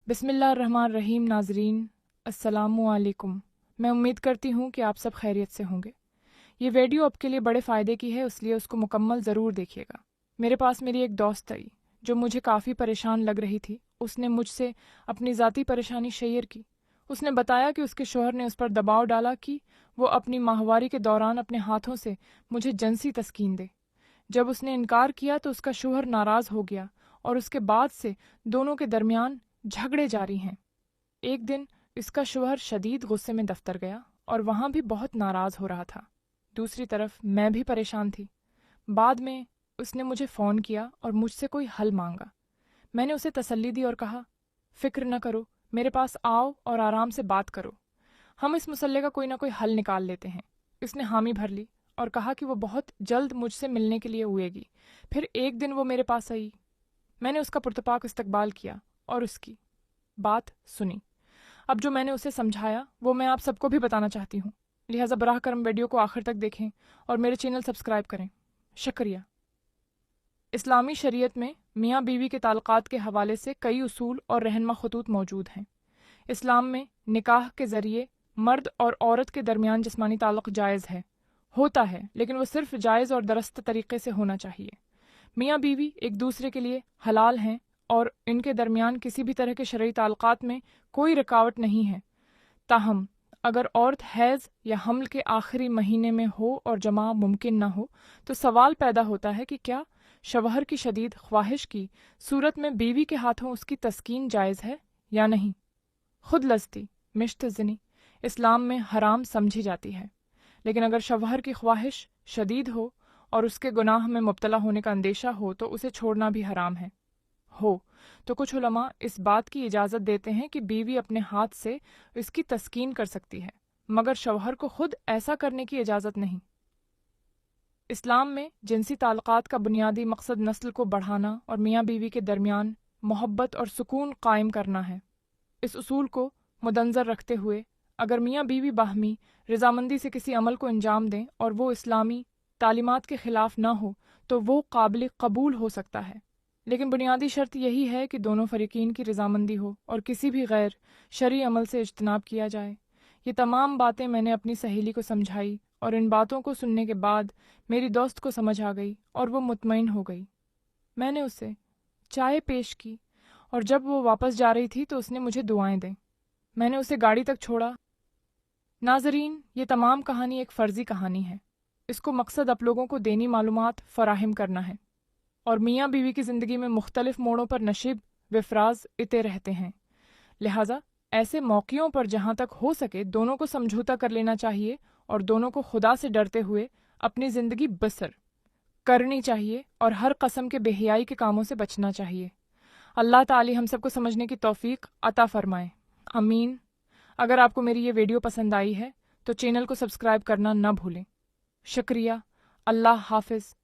बिस्मिल्लाहिर्रहमानिर्रहीम। नाजरीन अस्सलामु अलैकुम। मैं उम्मीद करती हूँ कि आप सब खैरियत से होंगे। ये वीडियो आपके लिए बड़े फ़ायदे की है, इसलिए उसको मुकम्मल ज़रूर देखिएगा। मेरे पास मेरी एक दोस्त आई जो मुझे काफ़ी परेशान लग रही थी। उसने मुझसे अपनी ज़ाती परेशानी शेयर की। उसने बताया कि उसके शौहर ने उस पर दबाव डाला कि वो अपनी माहवारी के दौरान अपने हाथों से मुझे जिनसी तस्कीन दे। जब उसने इनकार किया तो उसका शौहर नाराज़ हो गया और उसके बाद से दोनों के दरमियान झगड़े जारी हैं। एक दिन इसका शौहर शदीद गुस्से में दफ्तर गया और वहाँ भी बहुत नाराज़ हो रहा था। दूसरी तरफ मैं भी परेशान थी। बाद में उसने मुझे फ़ोन किया और मुझसे कोई हल मांगा। मैंने उसे तसल्ली दी और कहा, फ़िक्र न करो, मेरे पास आओ और आराम से बात करो। हम इस मसले का कोई ना कोई हल निकाल लेते हैं। इसने हामी भर ली और कहा कि वो बहुत जल्द मुझसे मिलने के लिए हुएगी। फिर एक दिन वो मेरे पास आई। मैंने उसका पुरतपाक इस्तकबाल किया और उसकी बात सुनी। अब जो मैंने उसे समझाया वो मैं आप सबको भी बताना चाहती हूँ, लिहाजा बराह करम वीडियो को आखिर तक देखें और मेरे चैनल सब्सक्राइब करें। शुक्रिया। इस्लामी शरीयत में मियाँ बीवी के ताल्लुकात के हवाले से कई उसूल और रहनमा खतूत मौजूद हैं। इस्लाम में निकाह के ज़रिए मर्द और औरत के दरमियान जिस्मानी ताल्लुक़ जायज़ होता है, लेकिन वो सिर्फ जायज़ और दरस्त तरीक़े से होना चाहिए। मियाँ बीवी एक दूसरे के लिए हलाल हैं और इनके दरमियान किसी भी तरह के शरई ताल्लुकात में कोई रुकावट नहीं है। ताहम अगर औरत हैज़ या हमल के आखिरी महीने में हो और जमा मुमकिन न हो तो सवाल पैदा होता है कि क्या शवहर की शदीद ख्वाहिश की सूरत में बीवी के हाथों उसकी तस्कीन जायज़ है या नहीं। खुद लस्ती मिश्तज़नी इस्लाम में हराम समझी जाती है, लेकिन अगर शवहर की ख्वाहिश शदीद हो और उसके गुनाह में मुब्तला होने का अंदेशा हो तो उसे छोड़ना भी हराम है। तो कुछ उलमा इस बात की इजाज़त देते हैं कि बीवी अपने हाथ से इसकी तस्कीन कर सकती है, मगर शवहर को खुद ऐसा करने की इजाज़त नहीं। इस्लाम में जिनसी ताल्लुकात का बुनियादी मकसद नस्ल को बढ़ाना और मियाँ बीवी के दरमियान मोहब्बत और सुकून कायम करना है। इस उसूल को मुदनज़र रखते हुए अगर मियाँ बीवी बाहमी रज़ामंदी से किसी अमल को अंजाम दें और वो इस्लामी तालीमात के ख़िलाफ़ न हो तो वो काबिल कबूल हो सकता है, लेकिन बुनियादी शर्त यही है कि दोनों फ़रीक़ीन की रज़ामंदी हो और किसी भी गैर शरई अमल से इज्तनाब किया जाए। ये तमाम बातें मैंने अपनी सहेली को समझाई और इन बातों को सुनने के बाद मेरी दोस्त को समझ आ गई और वो मुतमईन हो गई। मैंने उसे चाय पेश की और जब वो वापस जा रही थी तो उसने मुझे दुआएं दी। मैंने उसे गाड़ी तक छोड़ा। नाज़रीन, ये तमाम कहानी एक फ़र्ज़ी कहानी है। इसको मकसद आप लोगों को देनी मालूमात फ़राहम करना है और मियाँ बीवी की ज़िंदगी में मुख्तलिफ मोड़ों पर नशीब विफराज इते रहते हैं। लिहाजा ऐसे मौक़ियों पर जहाँ तक हो सके दोनों को समझौता कर लेना चाहिए और दोनों को खुदा से डरते हुए अपनी ज़िंदगी बसर करनी चाहिए और हर कस्म के बेहयाई के कामों से बचना चाहिए। अल्लाह ताली हम सबको समझने की तौफीक अता फ़रमाए। आमीन। अगर आपको मेरी ये वीडियो पसंद आई है तो चैनल को सब्सक्राइब करना न भूलें। शुक्रिया। अल्लाह हाफ़िज़।